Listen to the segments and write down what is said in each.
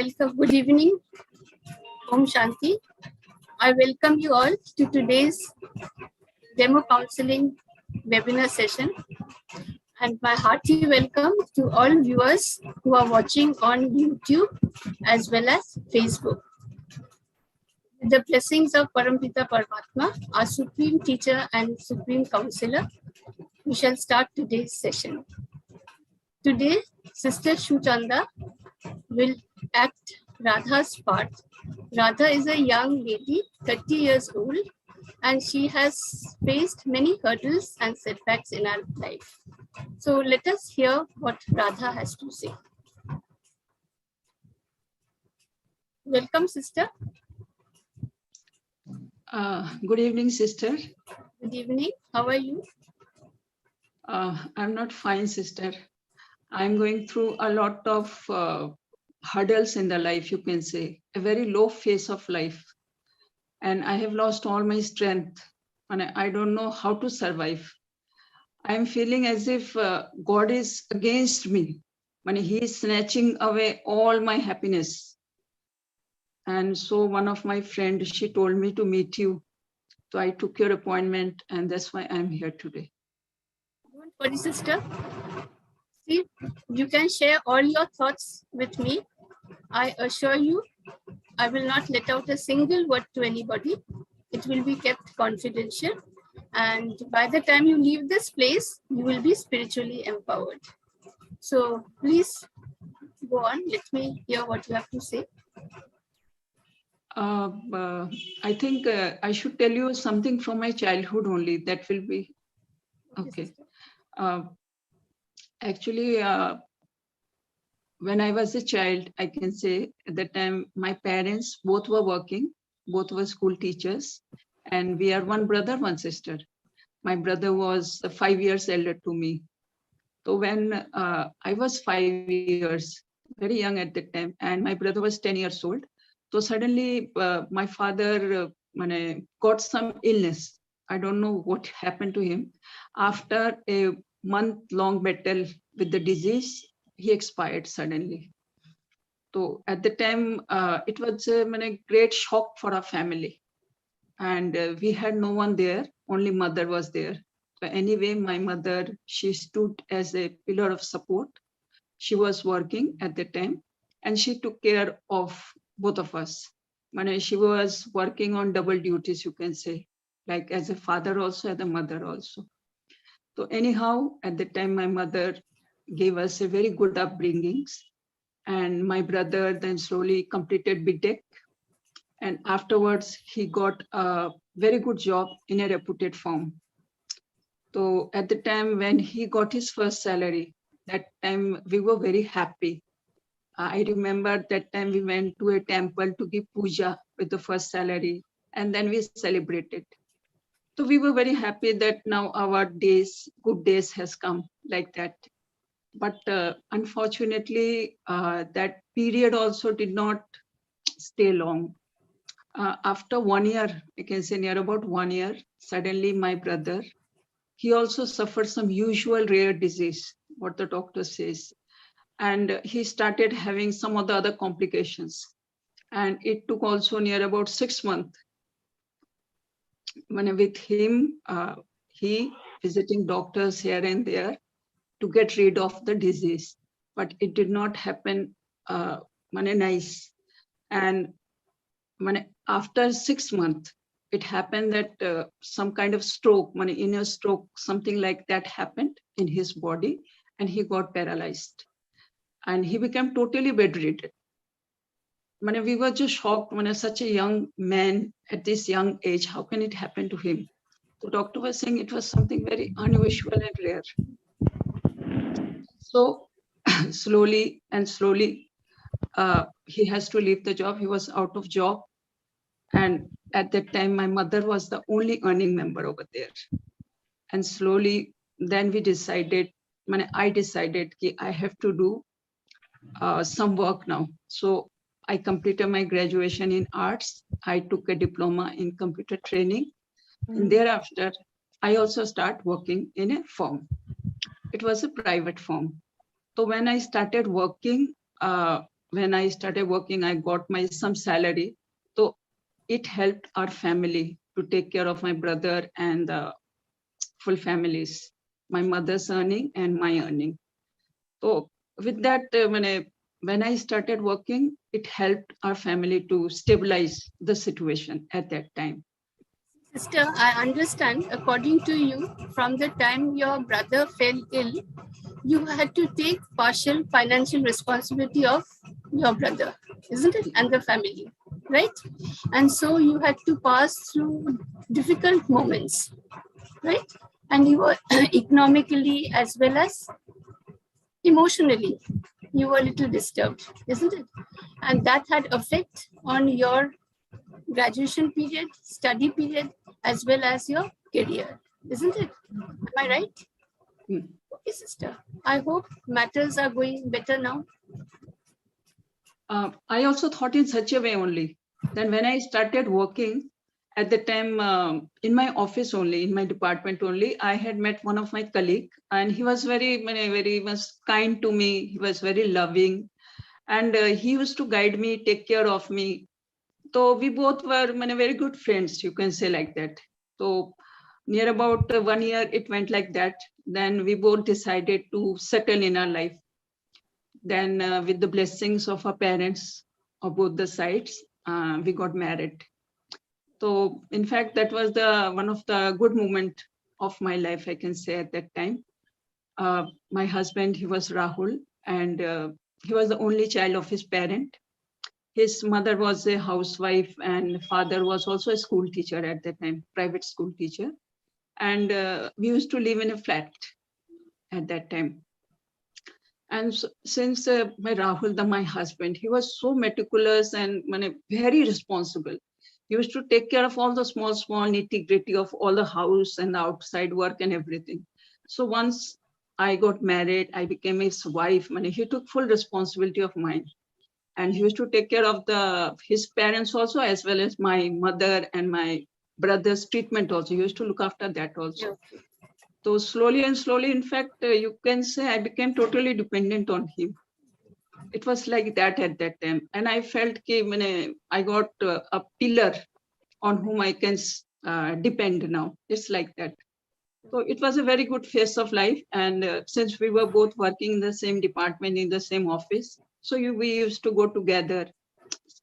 Welcome. Good evening. Om Shanti. I welcome you all to today's demo counseling webinar session, and my hearty welcome to all viewers who are watching on YouTube as well as Facebook. With the blessings of Parampita Paramatma, our Supreme Teacher and Supreme Counselor, we shall start today's session. Today, Sister Shuchanda will act Radha's part. Radha is a young lady, 30 years old, and she has faced many hurdles and setbacks in her life. So let us hear what Radha has to say. Welcome, sister. Good evening, sister. Good evening. How are you? I'm not fine, sister. I'm going through a lot of hurdles in the life, you can say, a very low phase of life. And I have lost all my strength and I don't know how to survive. I'm feeling as if God is against me. When He is snatching away all my happiness. And so one of my friends, she told me to meet you. So I took your appointment and that's why I'm here today. Don't worry, sister. See, you can share all your thoughts with me. I assure you, I will not let out a single word to anybody. It will be kept confidential. And by the time you leave this place, you will be spiritually empowered. So please go on. Let me hear what you have to say. I think I should tell you something from my childhood only. That will be okay. Actually, when I was a child, I can say at that time, my parents both were working, both were school teachers, and we are one brother, one sister. My brother was 5 years elder to me. So when I was 5 years, very young at that time, and my brother was 10 years old. So suddenly my father got some illness. I don't know what happened to him. After a month-long battle with the disease, he expired suddenly. So at the time, it was a great shock for our family. And we had no one there, only mother was there. So anyway, my mother, she stood as a pillar of support. She was working at the time and she took care of both of us. She was working on double duties, you can say, like as a father also, as a mother also. So anyhow, at the time, my mother gave us a very good upbringings. And my brother then slowly completed BTech. And afterwards, he got a very good job in a reputed firm. So at the time when he got his first salary, that time we were very happy. I remember that time we went to a temple to give puja with the first salary, and then we celebrated. So we were very happy that now our days, good days has come like that. But unfortunately, that period also did not stay long. After 1 year, I can say near about 1 year, suddenly my brother, he also suffered some usual rare disease, what the doctor says. And he started having some of the other complications. And it took also near about 6 months. When with him, he visiting doctors here and there to get rid of the disease. But it did not happen nice. And after 6 months, it happened that some kind of stroke, inner stroke, something like that happened in his body, and he got paralyzed. And he became totally bedridden. We were just shocked when such a young man at this young age, how can it happen to him? The doctor was saying it was something very unusual and rare. So slowly and slowly, he has to leave the job. He was out of job. And at that time, my mother was the only earning member over there. And slowly, then we decided, I decided that I have to do some work now. So I completed my graduation in arts. I took a diploma in computer training. And thereafter, I also started working in a firm. It was a private firm. So when I started working, when I started working, I got my some salary. So it helped our family to take care of my brother and the full families, my mother's earning and my earning. So with that, when I started working, it helped our family to stabilize the situation at that time. Sister, I understand. According to you, from the time your brother fell ill, you had to take partial financial responsibility of your brother, isn't it? And the family, right? And so you had to pass through difficult moments, right? And you were economically as well as emotionally, you were a little disturbed, isn't it? And that had effect on your graduation period, study period, as well as your career, isn't it? Am I right? Mm. Okay, sister. I hope matters are going better now. I also thought in such a way only. Then when I started working, at the time in my office only, in my department only, I had met one of my colleague, and he was very much kind to me. He was very loving, and he used to guide me, take care of me. So we both were very good friends, you can say like that. So near about 1 year, it went like that. Then we both decided to settle in our life. Then, with the blessings of our parents of both the sides, we got married. So, in fact, that was the one of the good moment of my life, I can say at that time. My husband, he was Rahul, and he was the only child of his parent. His mother was a housewife, and father was also a school teacher at that time, private school teacher. And we used to live in a flat at that time. And so, since my Rahul, my husband, he was so meticulous and very responsible. He used to take care of all the small nitty gritty of all the house and the outside work and everything. So once I got married, I became his wife. He took full responsibility of mine, and he used to take care of his parents also, as well as my mother and my brother's treatment also. He used to look after that also. So slowly and slowly, in fact, you can say I became totally dependent on him. It was like that at that time. And I felt I got a pillar on whom I can depend now. It's like that. So it was a very good phase of life. And since we were both working in the same department, in the same office, so we used to go together.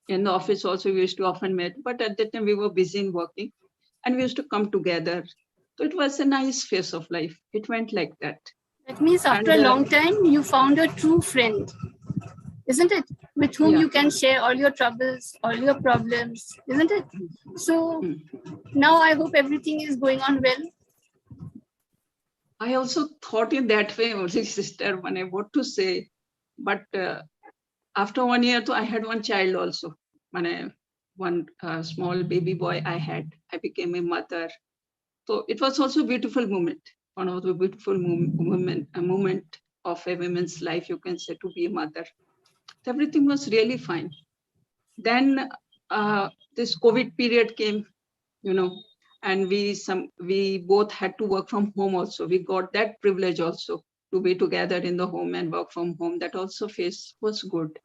In the office also, we used to often meet. But at that time, we were busy in working, and we used to come together. So it was a nice phase of life. It went like that. That means after And a long time, you found a true friend, isn't it? With whom yeah. you can share all your troubles, all your problems, isn't it? So Mm. now I hope everything is going on well. I also thought in that way only, sister, when I what to say. But after 1 year, I had one child also. One small baby boy I had, I became a mother. So it was also a beautiful moment, one of the beautiful moment of a woman's life, you can say, to be a mother. Everything was really fine. Then this COVID period came, you know, and we both had to work from home also. We got that privilege also to be together in the home and work from home. That also phase was good.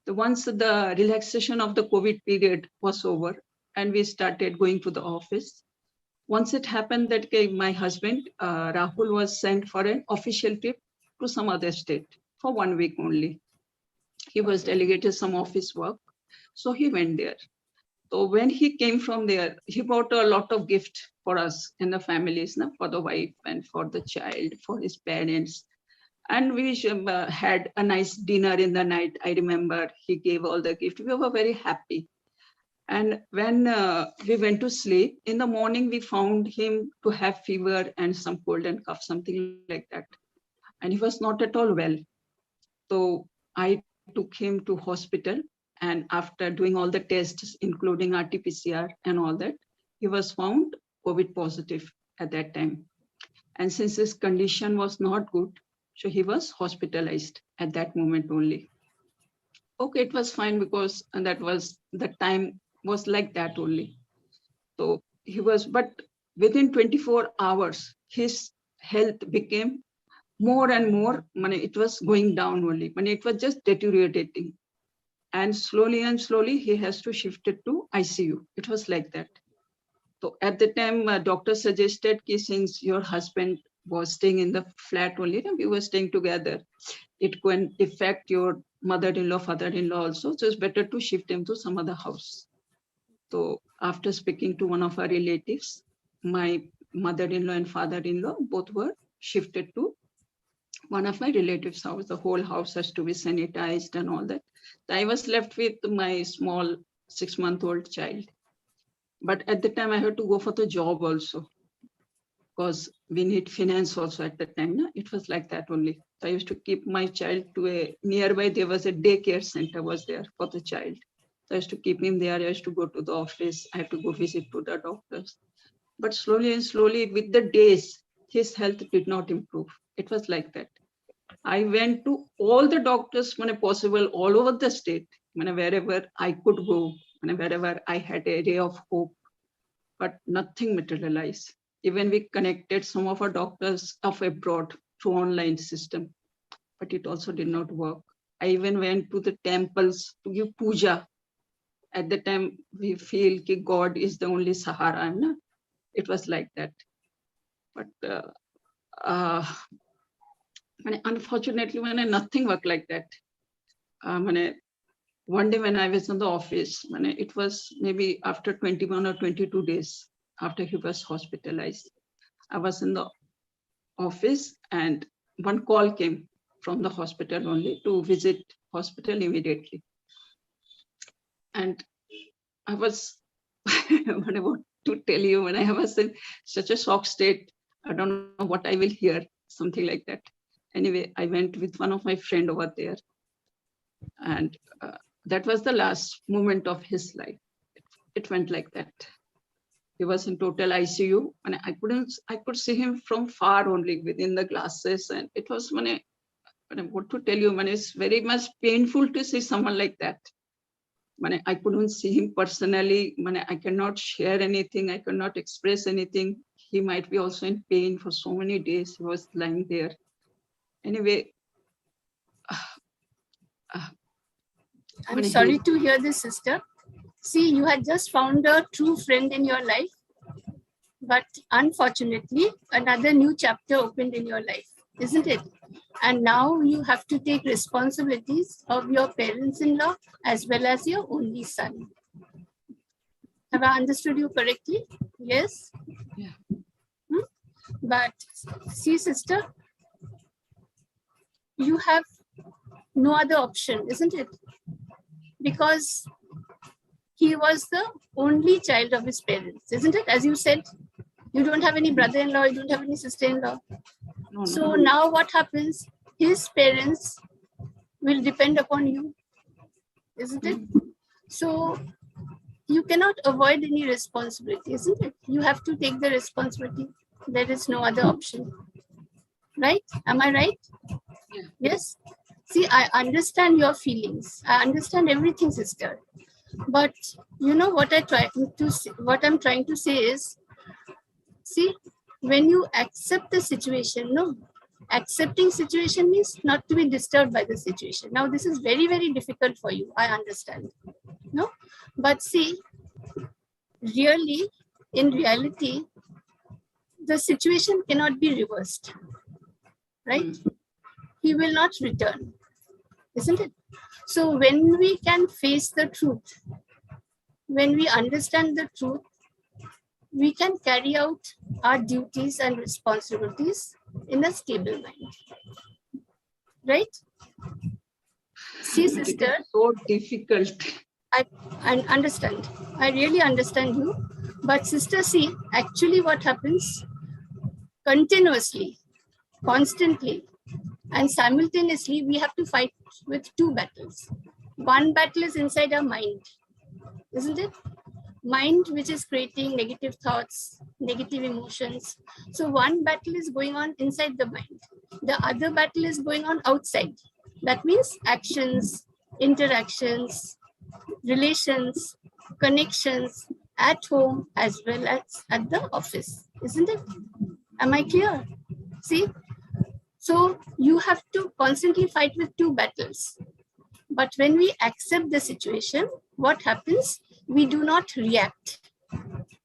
Once the relaxation of the COVID period was over and we started going to the office, once it happened that my husband, Rahul, was sent for an official trip to some other state for 1 week only. He was delegated some office work. So he went there. So when he came from there, he brought a lot of gift for us and the families, for the wife and for the child, for his parents. And we had a nice dinner in the night. I remember he gave all the gift. We were very happy. And when we went to sleep, in the morning, we found him to have fever and some cold and cough, something like that. And he was not at all well. So I took him to hospital. And after doing all the tests, including RT-PCR and all that, he was found COVID positive at that time. And since his condition was not good, so he was hospitalized at that moment only. Okay, it was fine because and that was the time was like that only. So he was, but within 24 hours, his health became more and more, it was going down only. It was just deteriorating. And slowly, he has to shift it to ICU. It was like that. So at the time, doctor suggested that since your husband was staying in the flat only, and we were staying together, it can affect your mother-in-law, father-in-law also. So it's better to shift him to some other house. So after speaking to one of our relatives, my mother-in-law and father-in-law both were shifted to one of my relatives' house. The whole house has to be sanitized and all that. I was left with my small 6-month-old child. But at the time, I had to go for the job also, because we need finance also at that time. No? It was like that only. So I used to keep my child to a nearby. There was a daycare center was there for the child. So I used to keep him there. I used to go to the office. I had to go visit to the doctors. But slowly, with the days, his health did not improve. It was like that. I went to all the doctors when possible all over the state, wherever I could go, wherever I had a ray of hope, but nothing materialized. Even we connected some of our doctors of abroad through online system, but it also did not work. I even went to the temples to give puja. At the time, we feel that God is the only Sahara. No? It was like that. But unfortunately, nothing worked like that. One day when I was in the office, it was maybe after 21 or 22 days after he was hospitalized. I was in the office and one call came from the hospital only to visit hospital immediately. And I was, what I want to tell you, when I was in such a shock state, I don't know what I will hear, something like that. Anyway, I went with one of my friend over there. And that was the last moment of his life. It went like that. He was in total ICU, and I could see him from far only within the glasses. And it was what to tell you, it's very much painful to see someone like that. I couldn't see him personally. I cannot share anything. I cannot express anything. He might be also in pain for so many days. He was lying there. Anyway, I'm sorry to hear this, sister. See, you had just found a true friend in your life, but unfortunately, another new chapter opened in your life, isn't it? And now you have to take responsibilities of your parents-in-law as well as your only son. Have I understood you correctly? Yes? Yeah. But see, sister, you have no other option, isn't it? Because he was the only child of his parents, isn't it? As you said, you don't have any brother-in-law, you don't have any sister-in-law. No. So now what happens? His parents will depend upon you, isn't it? So you cannot avoid any responsibility, isn't it? You have to take the responsibility. There is no other option. Right? Am I right? Yeah. Yes? See, I understand your feelings. I understand everything, sister. But you know what I'm trying to say is, see, when you accept the situation, accepting situation means not to be disturbed by the situation. Now, this is very, very difficult for you. I understand. No, but see, really, in reality, the situation cannot be reversed, right? He will not return, isn't it? So when we can face the truth, when we understand the truth, we can carry out our duties and responsibilities in a stable mind. Right? See, sister. So difficult. I understand. I really understand you. But sister, see, actually what happens continuously, constantly, and simultaneously, we have to fight with two battles. One battle is inside our mind, isn't it? Mind which is creating negative thoughts, negative emotions. So one battle is going on inside the mind. The other battle is going on outside. That means actions, interactions, relations, connections at home as well as at the office, isn't it? Am I clear? See? So you have to constantly fight with two battles. But when we accept the situation, what happens? We do not react.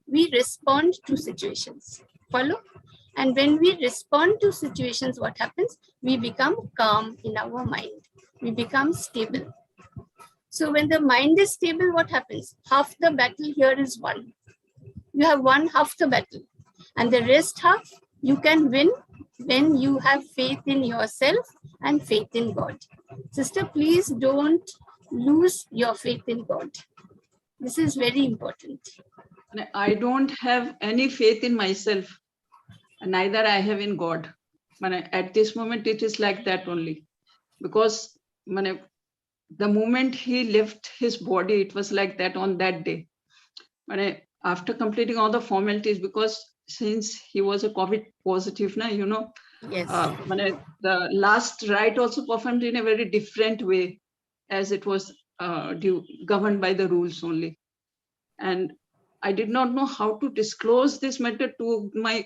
We respond to situations. Follow? And when we respond to situations, what happens? We become calm in our mind. We become stable. So when the mind is stable, what happens? Half the battle here is won. You have won half the battle. And the rest half, you can win when you have faith in yourself and faith in God. Sister, please don't lose your faith in God. This is very important. I don't have any faith in myself, neither I have in God. At this moment, it is like that only. Because the moment he left his body, it was like that on that day. After completing all the formalities, because since he was a COVID positive, Yes. The last rite also performed in a very different way, as it was governed by the rules only. And I did not know how to disclose this matter to my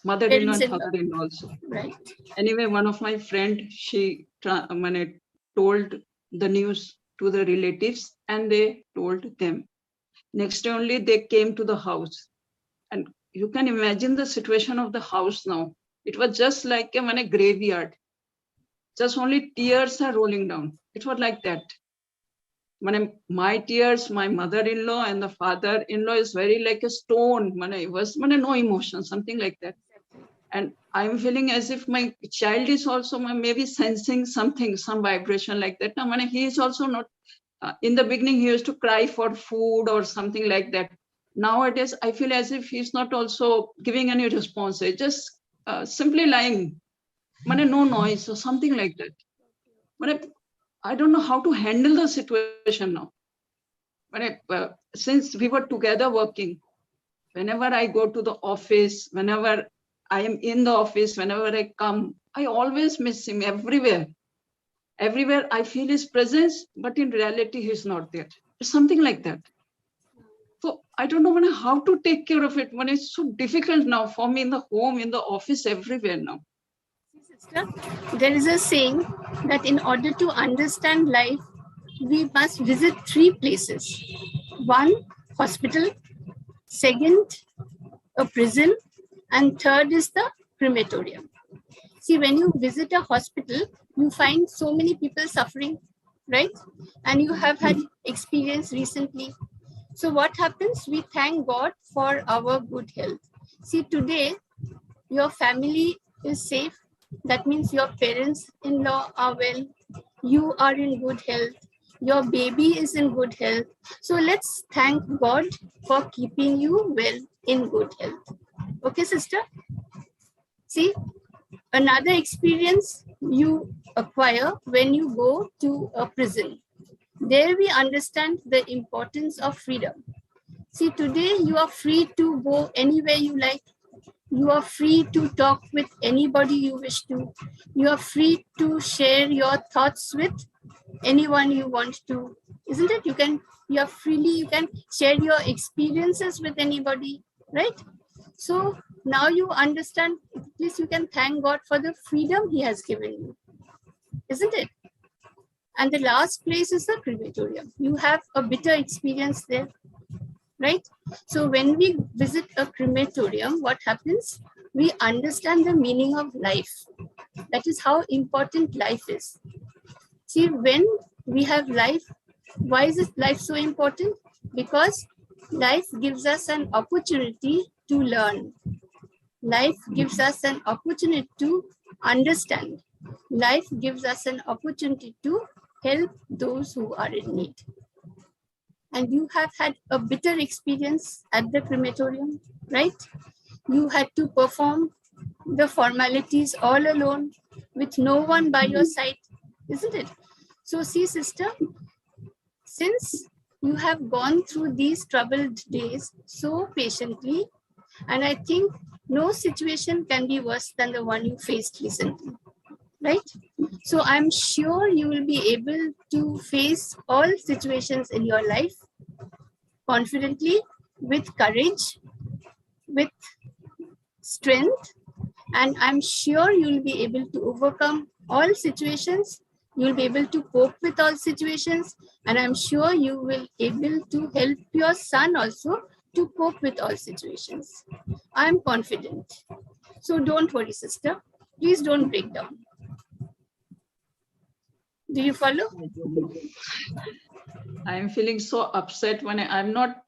mother-in-law and father-in-law also. Right. Anyway, one of my friend, she told the news to the relatives, and they told them. Next day only they came to the house, and you can imagine the situation of the house now. It was just like a graveyard. Just only tears are rolling down. It was like that. My tears, my mother-in-law and the father-in-law is very like a stone. It was no emotion, something like that. And I'm feeling as if my child is also maybe sensing something, some vibration like that. Now, he is also not. In the beginning, he used to cry for food or something like that. Nowadays, I feel as if he's not also giving any response. He's just simply lying. No noise or something like that. I don't know how to handle the situation now. Since we were together working, whenever I go to the office, whenever I am in the office, whenever I come, I always miss him everywhere. Everywhere I feel his presence, but in reality, he's not there. It's something like that. So I don't know how to take care of it. It's so difficult now for me in the home, in the office, everywhere now. Sister, there is a saying that in order to understand life, we must visit 3 places. 1, hospital. 2nd, a prison. And 3rd is the crematorium. See, when you visit a hospital, you find so many people suffering, right? And you have had experience recently. So what happens? We thank God for our good health. See, today, your family is safe. That means your parents-in-law are well. You are in good health. Your baby is in good health. So let's thank God for keeping you well in good health. Okay, sister? See, another experience you acquire when you go to a prison. There we understand the importance of freedom. See, today you are free to go anywhere you like. You are free to talk with anybody you wish to. You are free to share your thoughts with anyone you want to. Isn't it? You can share your experiences with anybody, right? So now you understand, at least you can thank God for the freedom He has given you. Isn't it? And the last place is the crematorium. You have a bitter experience there, right? So when we visit a crematorium, what happens? We understand the meaning of life. That is how important life is. See, when we have life, why is life so important? Because life gives us an opportunity to learn. Life gives us an opportunity to understand. Life gives us an opportunity to help those who are in need. And you have had a bitter experience at the crematorium, right? You had to perform the formalities all alone with no one by your side, isn't it? So see, sister, since you have gone through these troubled days so patiently, and I think no situation can be worse than the one you faced recently, right? So I'm sure you will be able to face all situations in your life confidently, with courage, with strength, and I'm sure you'll be able to overcome all situations You will be able to cope with all situations, and I'm sure you will able to help your son also to cope with all situations. I'm confident. So don't worry, sister. Please don't break down. Do you follow? I'm feeling so upset when I'm not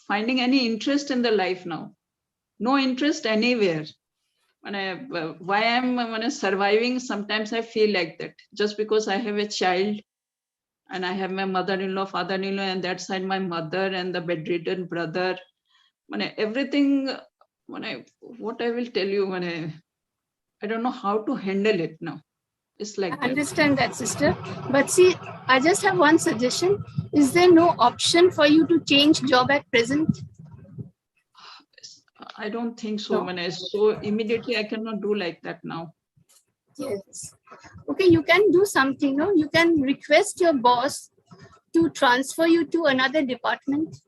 finding any interest in the life now. No interest anywhere. Why I'm when I'm surviving, sometimes I feel like that. Just because I have a child and I have my mother-in-law, father-in-law, and that side my mother and the bedridden brother. Everything, what I will tell you, I don't know how to handle it now. It's like I that. understand that, sister. But see, I just have one suggestion. Is there no option for you to change job at present? I don't think so. No. So immediately I cannot do like that now. Yes. Okay, you can do something. No, you can request your boss to transfer you to another department.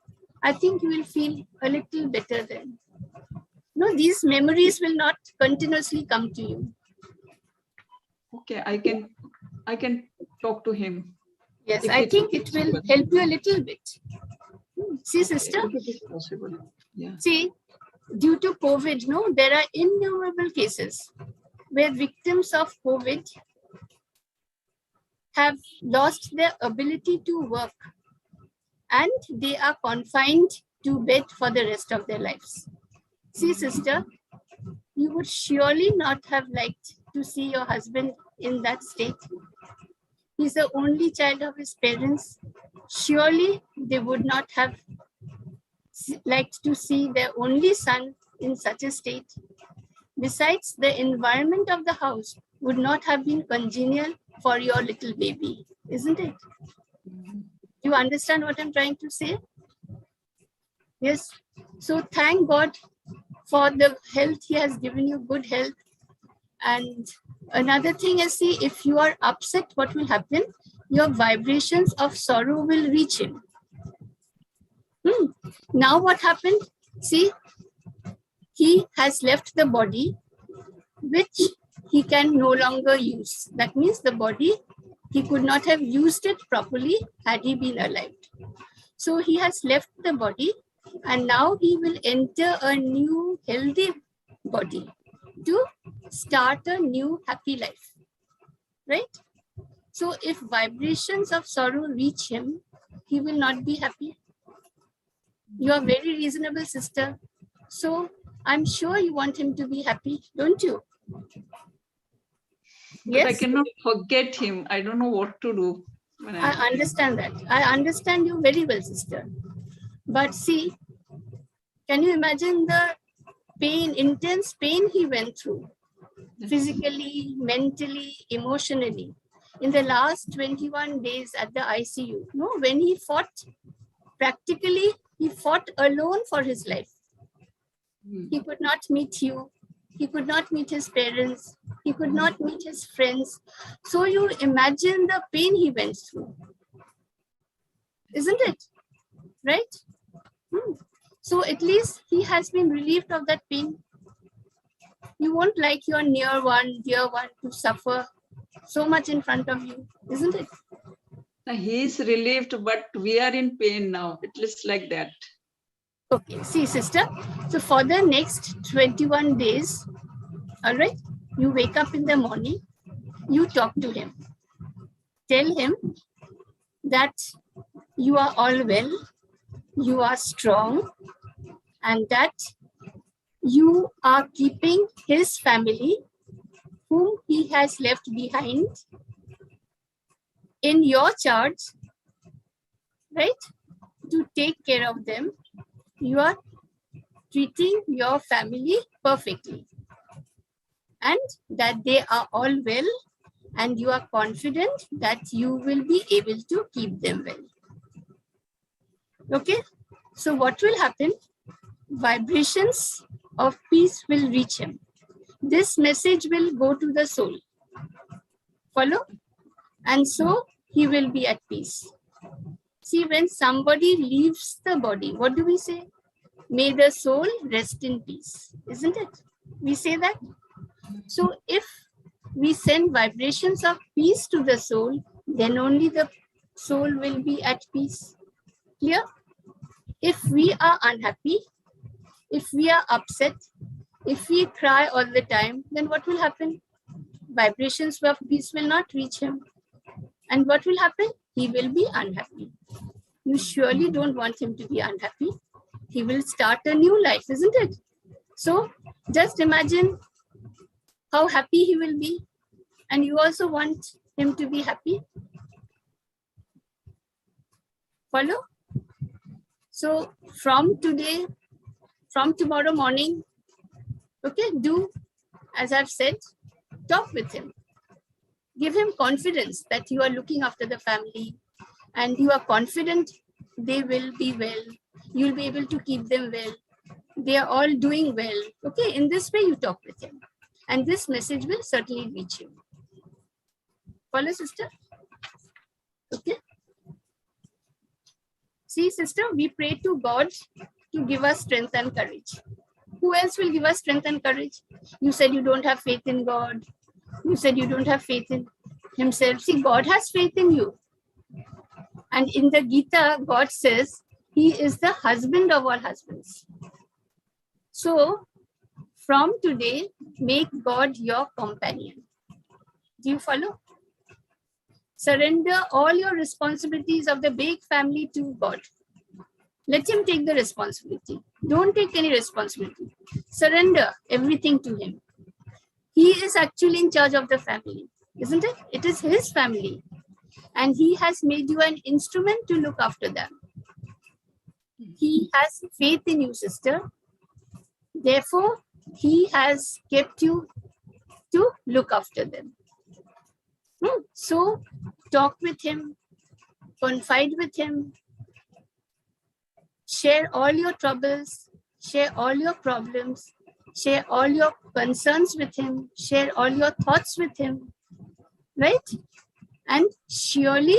I think you will feel a little better then. No, these memories will not continuously come to you. Okay, I can talk to him. Yes, I think it will help you a little bit. See, sister. If it is possible. Yeah. See, due to COVID, no, there are innumerable cases where victims of COVID have lost their ability to work and they are confined to bed for the rest of their lives. See, sister, you would surely not have liked to see your husband in that state. He's the only child of his parents. Surely they would not have liked to see their only son in such a state. Besides, the environment of the house would not have been congenial for your little baby, isn't it? You understand what I'm trying to say? Yes. So thank God for the health he has given you, good health. And another thing is, see, if you are upset, what will happen? Your vibrations of sorrow will reach him. Now what happened? See, he has left the body which he can no longer use. That means the body, he could not have used it properly had he been alive. So he has left the body and now he will enter a new healthy body to start a new happy life, right? So if vibrations of sorrow reach him, he will not be happy. You are very reasonable, sister. So I'm sure you want him to be happy, don't you? But yes? I cannot forget him. I don't know what to do. I understand that. I understand you very well, sister. But see, can you imagine the pain, intense pain he went through? Physically, mentally, emotionally. In the last 21 days at the ICU, no, when he fought, practically, he fought alone for his life. He could not meet you. He could not meet his parents. He could not meet his friends. So you imagine the pain he went through. Isn't it? Right? So at least he has been relieved of that pain. You won't like your near one, dear one to suffer so much in front of you, isn't it? He is relieved, but we are in pain now. It looks like that. Okay, see, sister. So for the next 21 days, all right, you wake up in the morning, you talk to him. Tell him that you are all well, you are strong, and that you are keeping his family, whom he has left behind, in your charge, right? To take care of them. You are treating your family perfectly. And that they are all well, and you are confident that you will be able to keep them well. Okay? So what will happen? Vibrations of peace will reach him. This message will go to the soul. Follow? And so he will be at peace. See, when somebody leaves the body, what do we say? May the soul rest in peace. Isn't it? We say that. So if we send vibrations of peace to the soul, then only the soul will be at peace. Clear? If we are unhappy, if we are upset, if we cry all the time, then what will happen? Vibrations of peace will not reach him. And what will happen? He will be unhappy. You surely don't want him to be unhappy. He will start a new life, isn't it? So just imagine how happy he will be. And you also want him to be happy. Follow? So from today, from tomorrow morning, okay, do as I've said, talk with him. Give him confidence that you are looking after the family and you are confident they will be well. You'll be able to keep them well. They are all doing well. Okay, in this way you talk with him. And this message will certainly reach him. Follow, sister? Okay. See, sister, we pray to God to give us strength and courage. Who else will give us strength and courage? You said you don't have faith in God. You said you don't have faith in himself. See, God has faith in you. And in the Gita, God says he is the husband of all husbands. So, from today, make God your companion. Do you follow? Surrender all your responsibilities of the big family to God. Let him take the responsibility. Don't take any responsibility. Surrender everything to him. He is actually in charge of the family, isn't it? It is his family. And he has made you an instrument to look after them. He has faith in you, sister. Therefore, he has kept you to look after them. So, talk with him, confide with him, share all your troubles, share all your problems, share all your concerns with him, share all your thoughts with him, right? And surely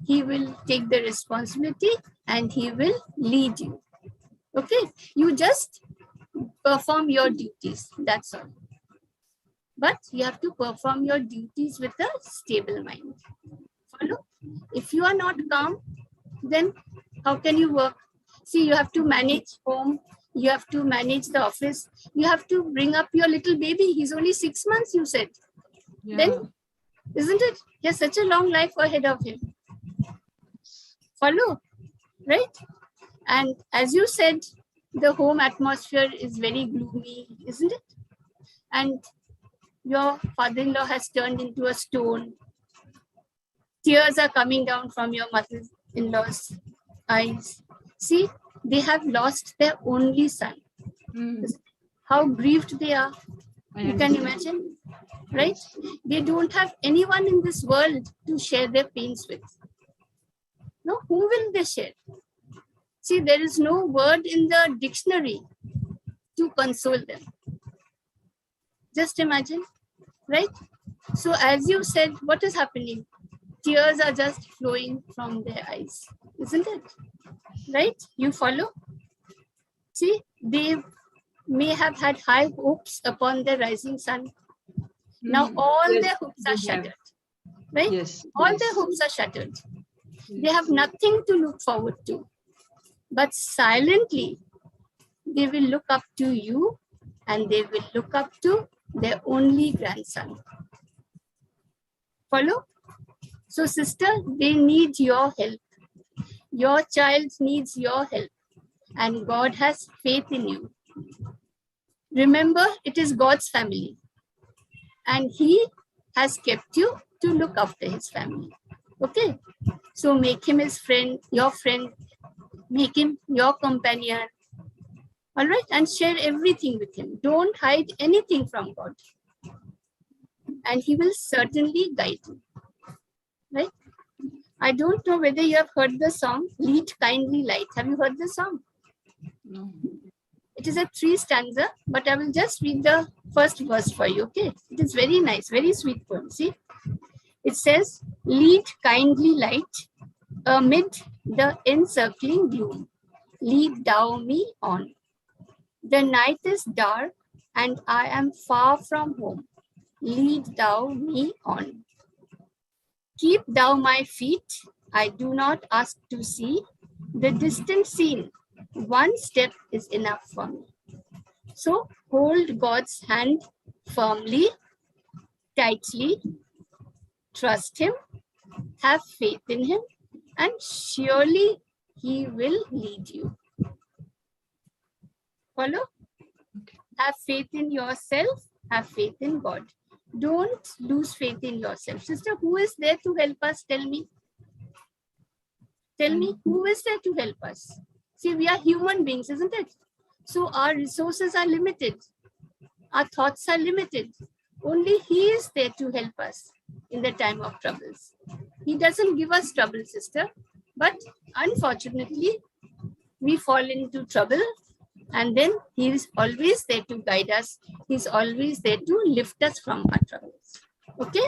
he will take the responsibility and he will lead you. Okay, you just perform your duties, that's all. But you have to perform your duties with a stable mind. Follow? If you are not calm, then how can you work? See, you have to manage home, you have to manage the office, you have to bring up your little baby. He's only 6 months, you said. Yeah. Then, isn't it? He has such a long life ahead of him. Follow? Right? And as you said, the home atmosphere is very gloomy, isn't it? And your father-in-law has turned into a stone. Tears are coming down from your mother-in-law's eyes. See, they have lost their only son. How grieved they are. You can imagine, right? They don't have anyone in this world to share their pains with. No, who will they share? See, there is no word in the dictionary to console them. Just imagine, right? So as you said, what is happening? Tears are just flowing from their eyes, isn't it? Right? You follow? See, they may have had high hopes upon the rising sun. Now all their hopes are shattered, right? Yes. All their hopes are shattered. Yes. They have nothing to look forward to. But silently, they will look up to you and they will look up to their only grandson. Follow? So sister, they need your help. Your child needs your help. And God has faith in you. Remember, it is God's family. And he has kept you to look after his family. Okay? So make him his friend, your friend. Make him your companion. All right? And share everything with him. Don't hide anything from God. And he will certainly guide you. Right? I don't know whether you have heard the song, Lead Kindly Light. Have you heard the song? No. It is a 3 stanza, but I will just read the first verse for you, okay? It is very nice, very sweet poem, see? It says, lead kindly light amid the encircling gloom. Lead thou me on. The night is dark and I am far from home. lead thou me on. Keep thou my feet, I do not ask to see the distant scene. One step is enough for me. So hold God's hand firmly, tightly, trust Him, have faith in Him, and surely He will lead you. Follow? Have faith in yourself, have faith in God. Don't lose faith in yourself. Sister, who is there to help us? Tell me. Tell me, who is there to help us? See, we are human beings, isn't it? So our resources are limited. Our thoughts are limited. Only He is there to help us in the time of troubles. He doesn't give us trouble, sister. But unfortunately, we fall into trouble, and then He is always there to guide us. He's always there to lift us from our troubles. Okay?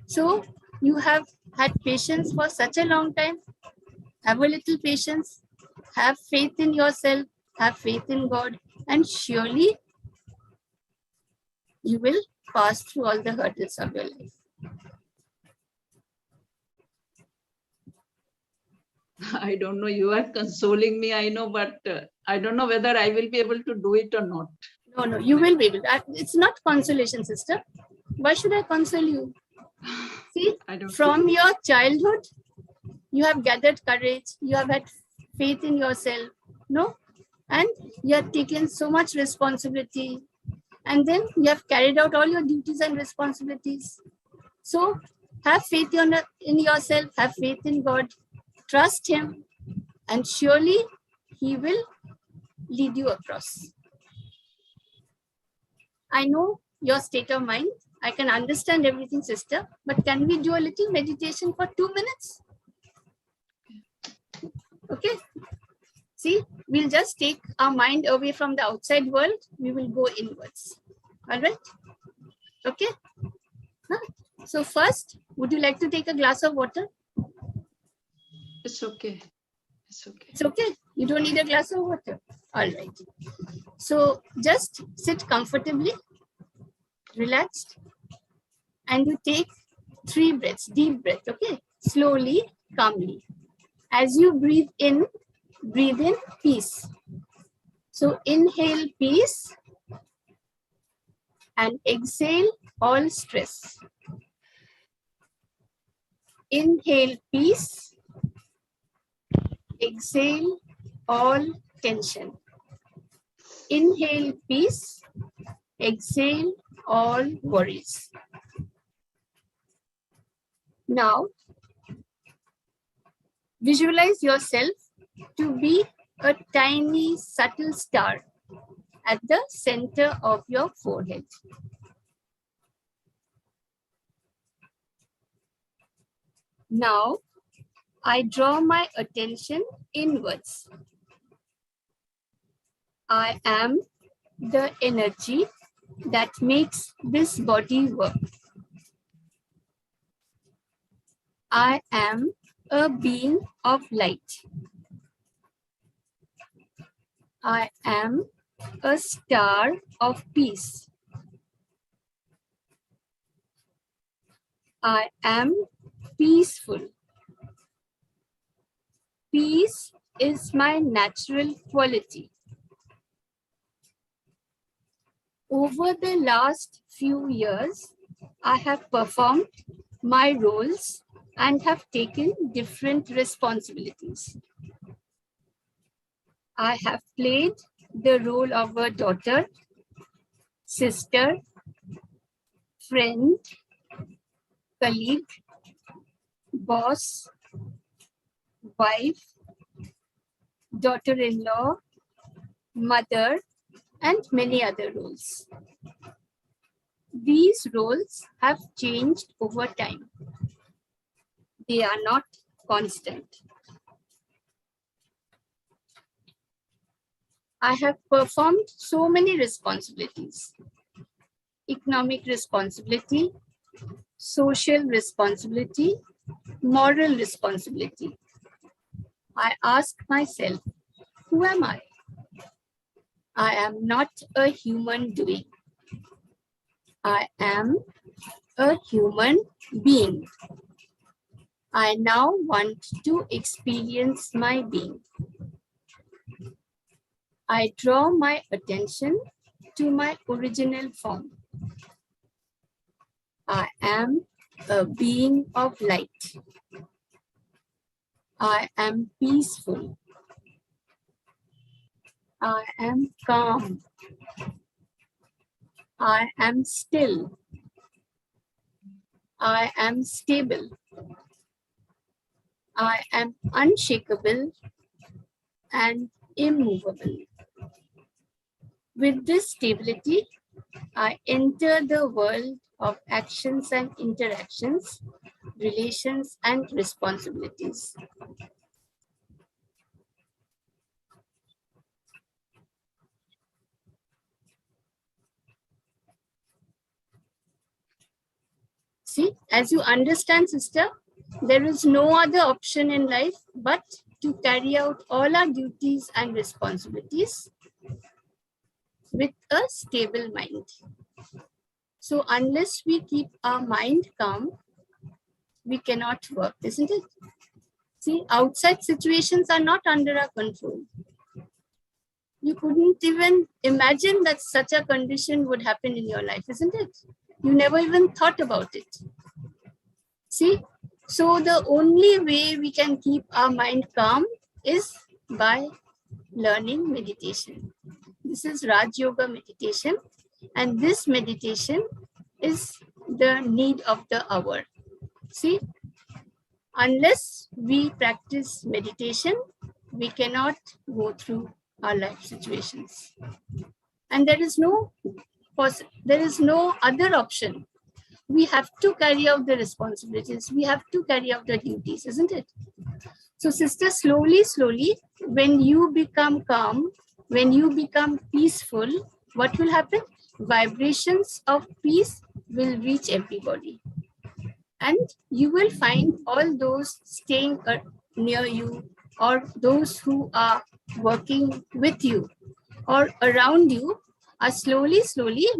So you have had patience for such a long time. Have a little patience. Have faith in yourself. Have faith in God. And surely you will pass through all the hurdles of your life. I don't know, you are consoling me, I know, but I don't know whether I will be able to do it or not. No, you will be able to. It's not consolation, sister. Why should I console you? See, from your childhood, you have gathered courage, you have had faith in yourself, no? And you have taken so much responsibility, and then you have carried out all your duties and responsibilities. So have faith in yourself, have faith in God, trust Him, and surely He will lead you across. I know your state of mind. I can understand everything, sister, but can we do a little meditation for 2 minutes? Okay. See, we'll just take our mind away from the outside world. We will go inwards. All right? Okay. So first, would you like to take a glass of water? It's okay. It's okay. It's okay. You don't need a glass of water. All right. So just sit comfortably, relaxed, and you take 3 breaths, deep breath, okay? Slowly, calmly. As you breathe in peace. So inhale peace and exhale all stress. Inhale peace, exhale all tension. Inhale peace, exhale all worries. Now, visualize yourself to be a tiny, subtle star at the center of your forehead. Now, I draw my attention inwards. I am the energy that makes this body work. I am a being of light. I am a star of peace. I am peaceful. Peace is my natural quality. Over the last few years, I have performed my roles and have taken different responsibilities. I have played the role of a daughter, sister, friend, colleague, boss, wife, daughter-in-law, mother, and many other roles. These roles have changed over time. They are not constant. I have performed so many responsibilities: economic responsibility, social responsibility, moral responsibility. I ask myself, who am I? I am not a human doing. I am a human being. I now want to experience my being. I draw my attention to my original form. I am a being of light. I am peaceful. I am calm. I am still. I am stable. I am unshakable and immovable. With this stability, I enter the world of actions and interactions, relations and responsibilities. See, as you understand, sister, there is no other option in life but to carry out all our duties and responsibilities with a stable mind. So unless we keep our mind calm, we cannot work, isn't it? See, outside situations are not under our control. You couldn't even imagine that such a condition would happen in your life, isn't it? You never even thought about it. See, so the only way we can keep our mind calm is by learning meditation. This is Raj Yoga meditation, and this meditation is the need of the hour. See, unless we practice meditation, we cannot go through our life situations. And there is no other option. We have to carry out the responsibilities. We have to carry out the duties, isn't it? So sister, slowly, when you become calm, when you become peaceful, what will happen? Vibrations of peace will reach everybody. And you will find all those staying near you or those who are working with you or around you are slowly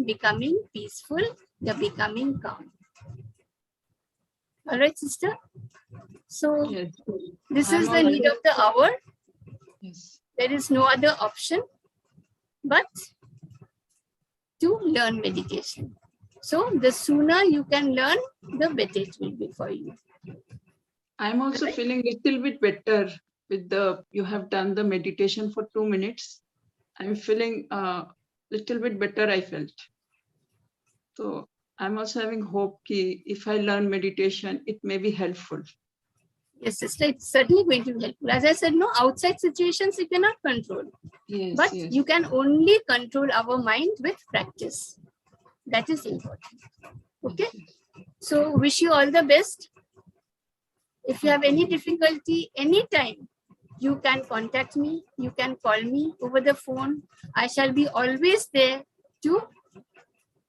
becoming peaceful. They're becoming calm. All right, sister? So Yes. this I'm is the need of the hour. Yes. There is no other option but to learn meditation. So the sooner you can learn, the better it will be for you. I'm also feeling a little bit better with you have done the meditation for 2 minutes. I'm feeling a little bit better, I felt. So I'm also having hope that if I learn meditation, it may be helpful. Yes, sister, it's certainly going to be helpful. As I said, no, outside situations you cannot control. Yes, but yes. you can only control our mind with practice. That is important. Okay. Yes. So wish you all the best. If you have any difficulty anytime, you can contact me. You can call me over the phone. I shall be always there to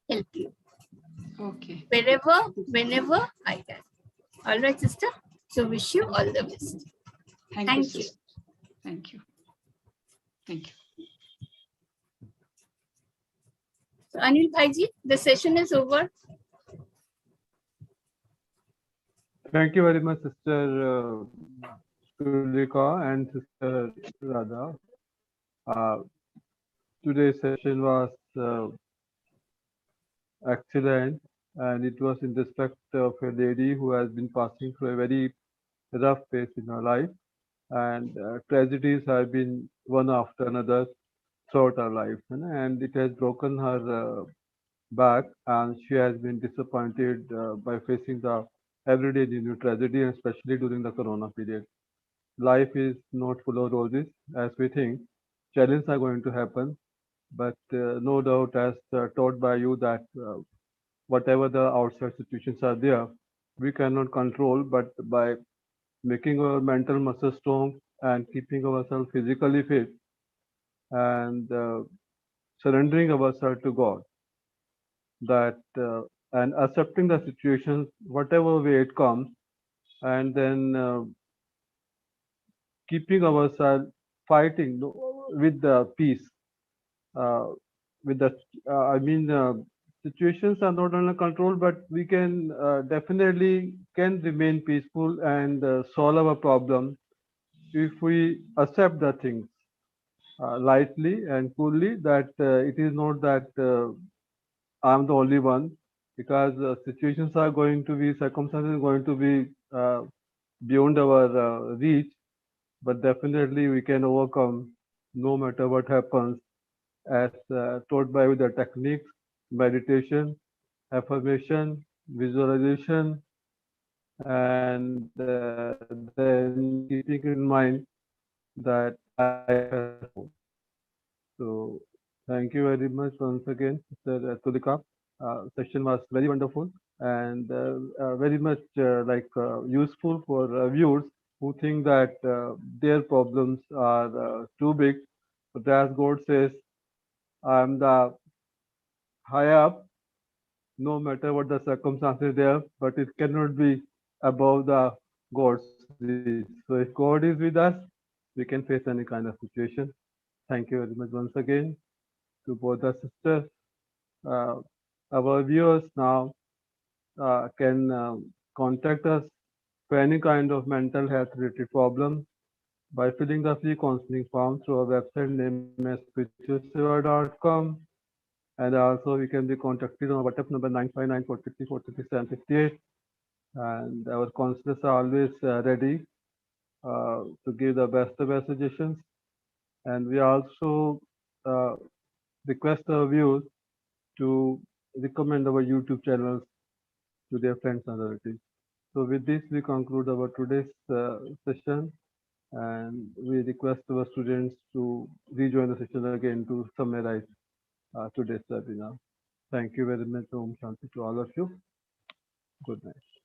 help you. Okay. Whenever I can. All right, sister. So wish you all the best. Thank you, sister. Thank you. Thank you. So Anil Bhaiji, the session is over. Thank you very much, Sister Tulika and Sister Radha. Today's session was excellent, and it was in respect of a lady who has been passing through a very rough phase in her life, and tragedies have been one after another throughout her life, and it has broken her back, and she has been disappointed by facing the everyday new tragedy, especially during the corona period. Life is not full of roses as we think. Challenges are going to happen, but no doubt, as taught by you, that whatever the outside situations are there, we cannot control, but by making our mental muscle strong and keeping ourselves physically fit and surrendering ourselves to God, that and accepting the situations, whatever way it comes, and then keeping ourselves fighting with the peace, uh, with the I mean situations are not under control, but we can definitely can remain peaceful and solve our problem if we accept the things lightly and coolly. That it is not that I'm the only one, because situations are going to be, circumstances are going to be beyond our reach, but definitely we can overcome no matter what happens, as taught by the techniques, meditation, affirmation, visualization, and then keeping in mind that life has more. So thank you very much once again, Mr. Tulika. Session was very wonderful and very much useful for viewers who think that their problems are too big. But as God says, I am the high up, no matter what the circumstances there, but it cannot be above the God's reach. So if God is with us, we can face any kind of situation. Thank you very much once again to both the sisters. Uh, our viewers now can contact us for any kind of mental health related problem by filling the free counseling form through our website named as spiritualseva.com. And also we can be contacted on our WhatsApp number 959 and our counselors are always ready to give the best suggestions. And we also uh, request our viewers to recommend our YouTube channels to their friends and relatives. So with this, we conclude our today's session, and we request our students to rejoin the session again to summarize today's webinar. Thank you very much. Om Shanti to all of you. Good night.